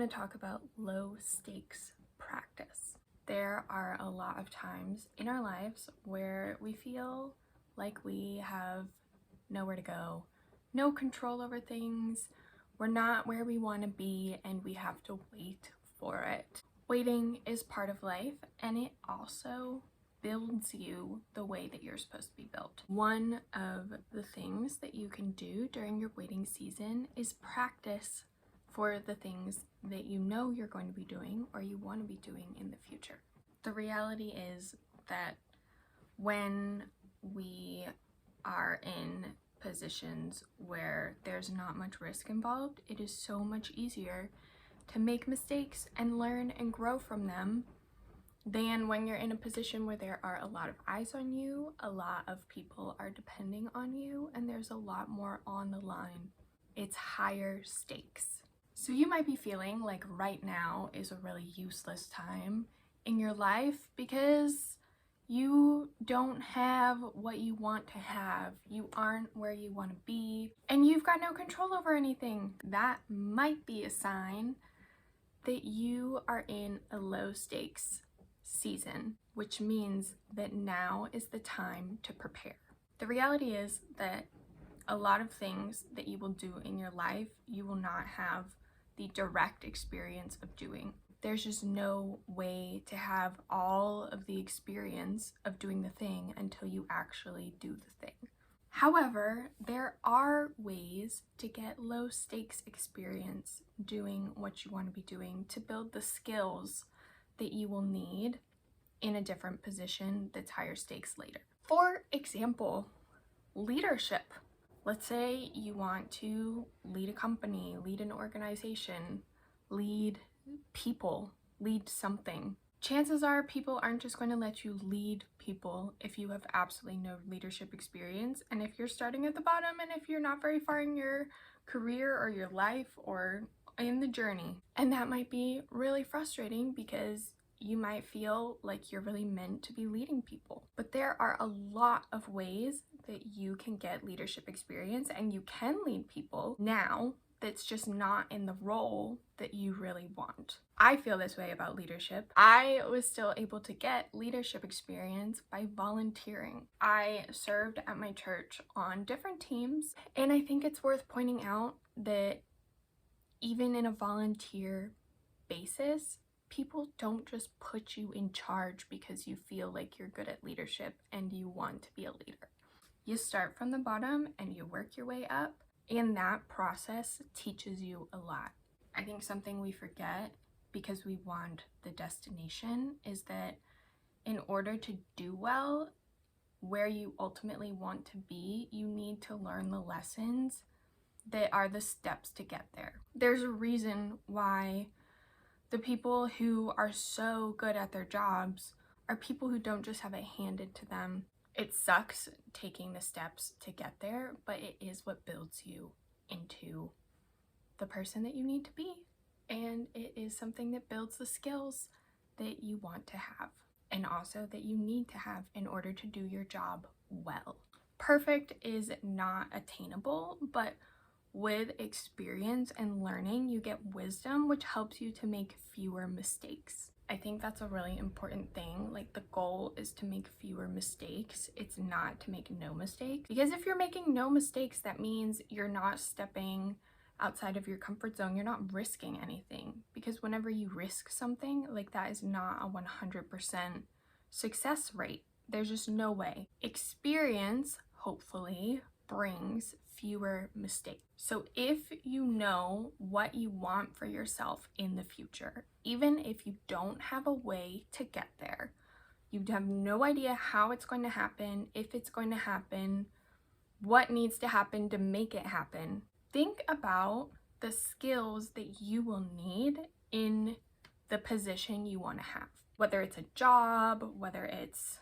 to talk about low stakes practice. There are a lot of times in our lives where we feel like we have nowhere to go, no control over things, we're not where we want to be, and we have to wait for it. Waiting is part of life, and it also builds you the way that you're supposed to be built. One of the things that you can do during your waiting season is practice for the things that you know you're going to be doing or you want to be doing in the future. The reality is that when we are in positions where there's not much risk involved, it is so much easier to make mistakes and learn and grow from them than when you're in a position where there are a lot of eyes on you, a lot of people are depending on you, and there's a lot more on the line. It's higher stakes. So you might be feeling like right now is a really useless time in your life because you don't have what you want to have. You aren't where you want to be, and you've got no control over anything. That might be a sign that you are in a low stakes season, which means that now is the time to prepare. The reality is that a lot of things that you will do in your life, you will not have the direct experience of doing. There's just no way to have all of the experience of doing the thing until you actually do the thing. However, there are ways to get low stakes experience doing what you want to be doing to build the skills that you will need in a different position that's higher stakes later. For example, leadership. Let's say you want to lead a company, lead an organization, lead people, lead something. Chances are people aren't just going to let you lead people if you have absolutely no leadership experience, and if you're starting at the bottom, and if you're not very far in your career or your life or in the journey. And that might be really frustrating because you might feel like you're really meant to be leading people. But there are a lot of ways that you can get leadership experience and you can lead people now that's just not in the role that you really want. I feel this way about leadership. I was still able to get leadership experience by volunteering. I served at my church on different teams, and I think it's worth pointing out that even in a volunteer basis, people don't just put you in charge because you feel like you're good at leadership and you want to be a leader. You start from the bottom and you work your way up, and that process teaches you a lot. I think something we forget because we want the destination is that in order to do well where you ultimately want to be, you need to learn the lessons that are the steps to get there. There's a reason why the people who are so good at their jobs are people who don't just have it handed to them. It sucks taking the steps to get there, but it is what builds you into the person that you need to be. And it is something that builds the skills that you want to have and also that you need to have in order to do your job well. Perfect is not attainable, but with experience and learning, you get wisdom, which helps you to make fewer mistakes. I think that's a really important thing. Like, the goal is to make fewer mistakes. It's not to make no mistakes. Because if you're making no mistakes, that means you're not stepping outside of your comfort zone. You're not risking anything. Because whenever you risk something, like, that is not a 100% success rate. There's just no way. Experience, hopefully, brings fewer mistakes. So if you know what you want for yourself in the future, even if you don't have a way to get there, you have no idea how it's going to happen, if it's going to happen, what needs to happen to make it happen, think about the skills that you will need in the position you want to have. Whether it's a job, whether it's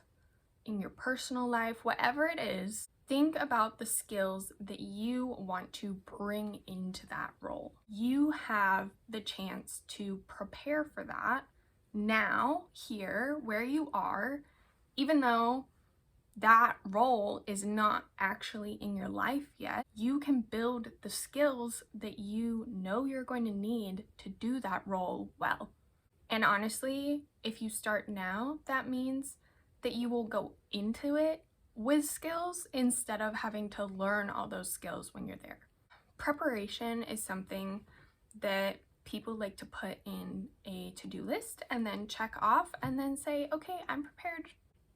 in your personal life, whatever it is, think about the skills that you want to bring into that role. You have the chance to prepare for that now, here, where you are, even though that role is not actually in your life yet, you can build the skills that you know you're going to need to do that role well. And honestly, if you start now, that means that you will go into it with skills instead of having to learn all those skills when you're there. Preparation is something that people like to put in a to-do list and then check off and then say, okay, I'm prepared.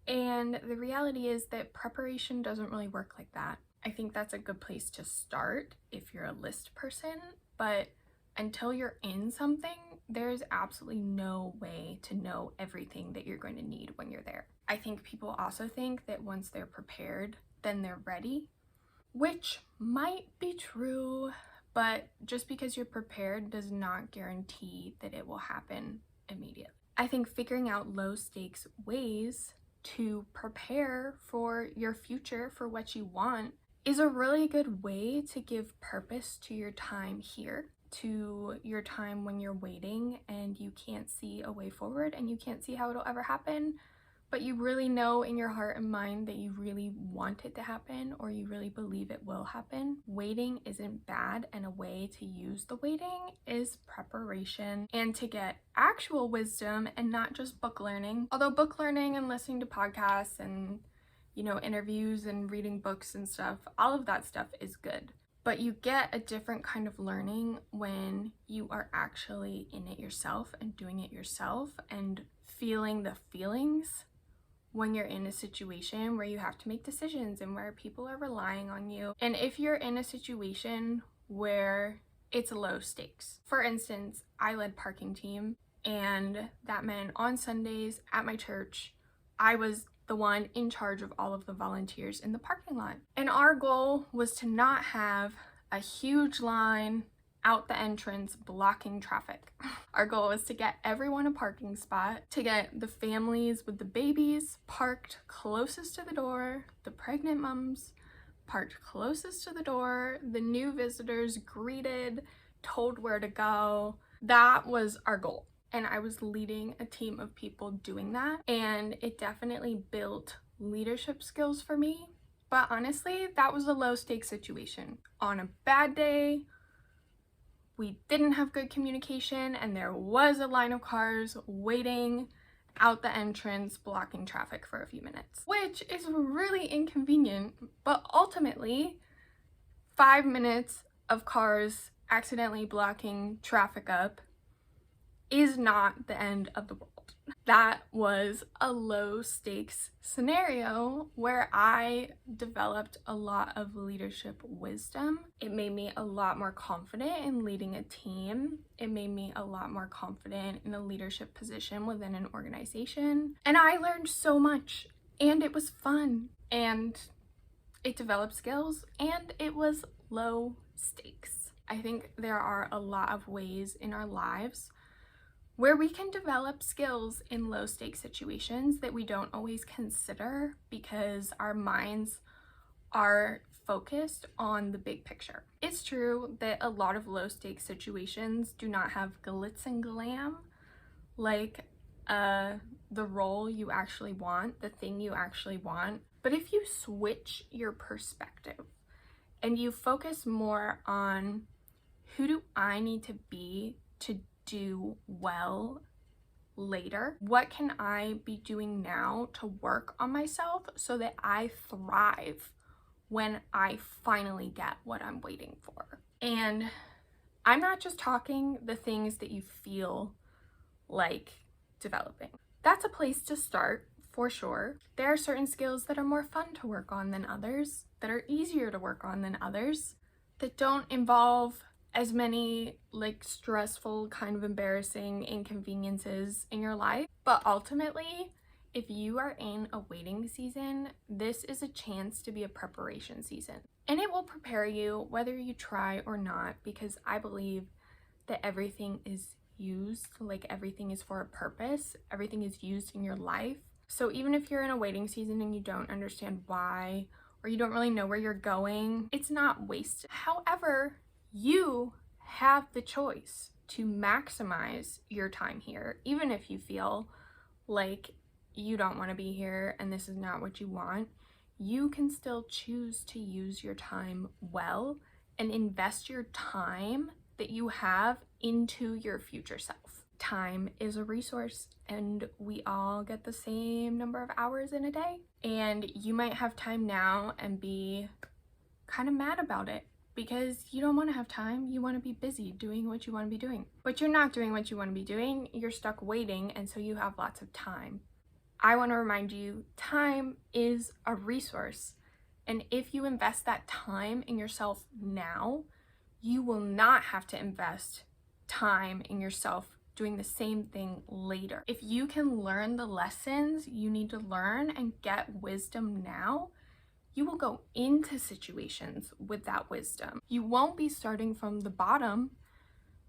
And the reality is that preparation doesn't really work like that. I think that's a good place to start if you're a list person, but until you're in something, there's absolutely no way to know everything that you're going to need when you're there. I think people also think that once they're prepared, then they're ready, which might be true, but just because you're prepared does not guarantee that it will happen immediately. I think figuring out low stakes ways to prepare for your future, for what you want, is a really good way to give purpose to your time here, to your time when you're waiting and you can't see a way forward and you can't see how it'll ever happen, but you really know in your heart and mind that you really want it to happen, or you really believe it will happen. Waiting isn't bad, and a way to use the waiting is preparation and to get actual wisdom and not just book learning. Although book learning and listening to podcasts and, interviews and reading books and stuff, all of that stuff is good. But you get a different kind of learning when you are actually in it yourself and doing it yourself and feeling the feelings when you're in a situation where you have to make decisions and where people are relying on you. And if you're in a situation where it's low stakes. For instance, I led parking team, and that meant on Sundays at my church, I was the one in charge of all of the volunteers in the parking lot. And our goal was to not have a huge line out the entrance blocking traffic. Our goal was to get everyone a parking spot, to get the families with the babies parked closest to the door, the pregnant moms parked closest to the door, the new visitors greeted, told where to go. That was our goal. And I was leading a team of people doing that, and it definitely built leadership skills for me. But honestly, that was a low stakes situation. On a bad day, we didn't have good communication and there was a line of cars waiting out the entrance blocking traffic for a few minutes, which is really inconvenient. But ultimately, 5 minutes of cars accidentally blocking traffic up is not the end of the world. That was a low stakes scenario where I developed a lot of leadership wisdom. It made me a lot more confident in leading a team. It made me a lot more confident in a leadership position within an organization. And I learned so much, and it was fun, and it developed skills, and it was low stakes. I think there are a lot of ways in our lives where we can develop skills in low stakes situations that we don't always consider because our minds are focused on the big picture. It's true that a lot of low stakes situations do not have glitz and glam, like the role you actually want, the thing you actually want. But if you switch your perspective and you focus more on who do I need to be to do well later? What can I be doing now to work on myself so that I thrive when I finally get what I'm waiting for? And I'm not just talking the things that you feel like developing. That's a place to start for sure. There are certain skills that are more fun to work on than others, that are easier to work on than others, that don't involve as many stressful, kind of embarrassing inconveniences in your life. But ultimately, if you are in a waiting season, this is a chance to be a preparation season. And it will prepare you whether you try or not, because I believe that everything is used, everything is for a purpose, everything is used in your life. So even if you're in a waiting season and you don't understand why, or you don't really know where you're going, it's not wasted. However, you have the choice to maximize your time here, even if you feel like you don't want to be here and this is not what you want. you can still choose to use your time well and invest your time that you have into your future self. Time is a resource, and we all get the same number of hours in a day. And you might have time now and be kind of mad about it because you don't want to have time. You want to be busy doing what you want to be doing, but you're not doing what you want to be doing. You're stuck waiting, and so you have lots of time. I want to remind you, time is a resource. And if you invest that time in yourself now, you will not have to invest time in yourself doing the same thing later. If you can learn the lessons you need to learn and get wisdom now, you will go into situations with that wisdom. You won't be starting from the bottom.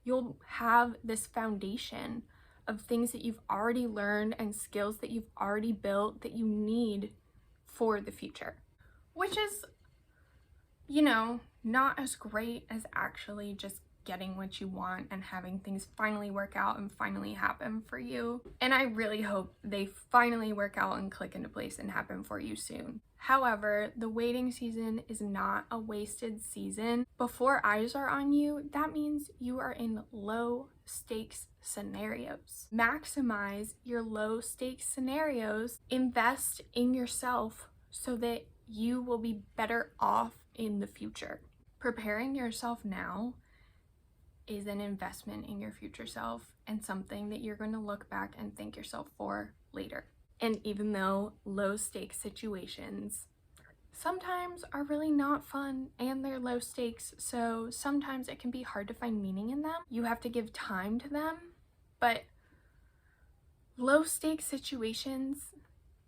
You'll have this foundation of things that you've already learned and skills that you've already built that you need for the future, which is, not as great as actually just getting what you want and having things finally work out and finally happen for you. And I really hope they finally work out and click into place and happen for you soon. However, the waiting season is not a wasted season. Before eyes are on you, that means you are in low stakes scenarios. Maximize your low stakes scenarios. Invest in yourself so that you will be better off in the future. Preparing yourself now is an investment in your future self and something that you're going to look back and thank yourself for later. And even though low stakes situations sometimes are really not fun and they're low stakes, so sometimes it can be hard to find meaning in them. You have to give time to them, but low stakes situations,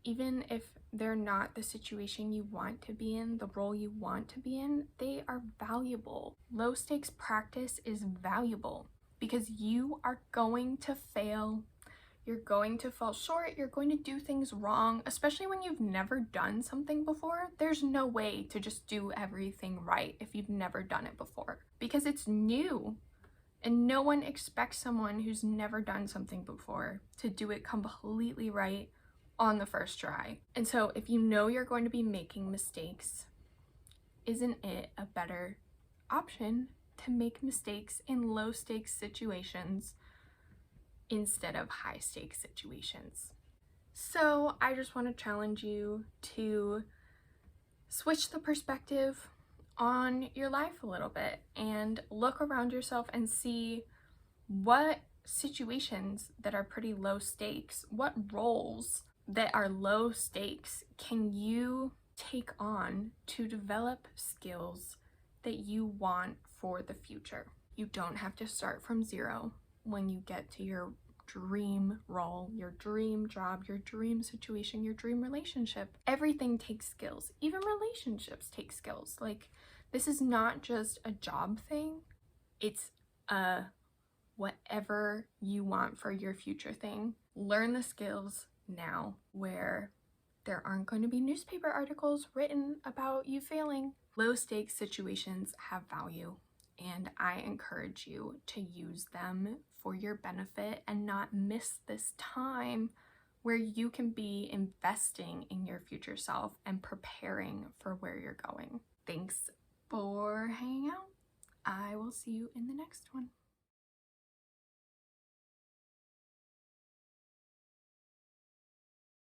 even if they're not the situation you want to be in, the role you want to be in, they are valuable. Low stakes practice is valuable because you are going to fail. You're going to fall short. You're going to do things wrong, especially when you've never done something before. There's no way to just do everything right if you've never done it before because it's new. And no one expects someone who's never done something before to do it completely right on the first try. And so if you know you're going to be making mistakes, isn't it a better option to make mistakes in low stakes situations instead of high stakes situations? So I just want to challenge you to switch the perspective on your life a little bit and look around yourself and see what situations that are pretty low stakes, what roles that are low stakes can you take on to develop skills that you want for the future. You don't have to start from zero when you get to your dream role, your dream job, your dream situation, your dream relationship. Everything takes skills. Even relationships take skills. Like, this is not just a job thing. It's a whatever you want for your future thing. Learn the skills now where there aren't going to be newspaper articles written about you failing. Low stakes situations have value, and I encourage you to use them for your benefit and not miss this time where you can be investing in your future self and preparing for where you're going. Thanks for hanging out. I will see you in the next one.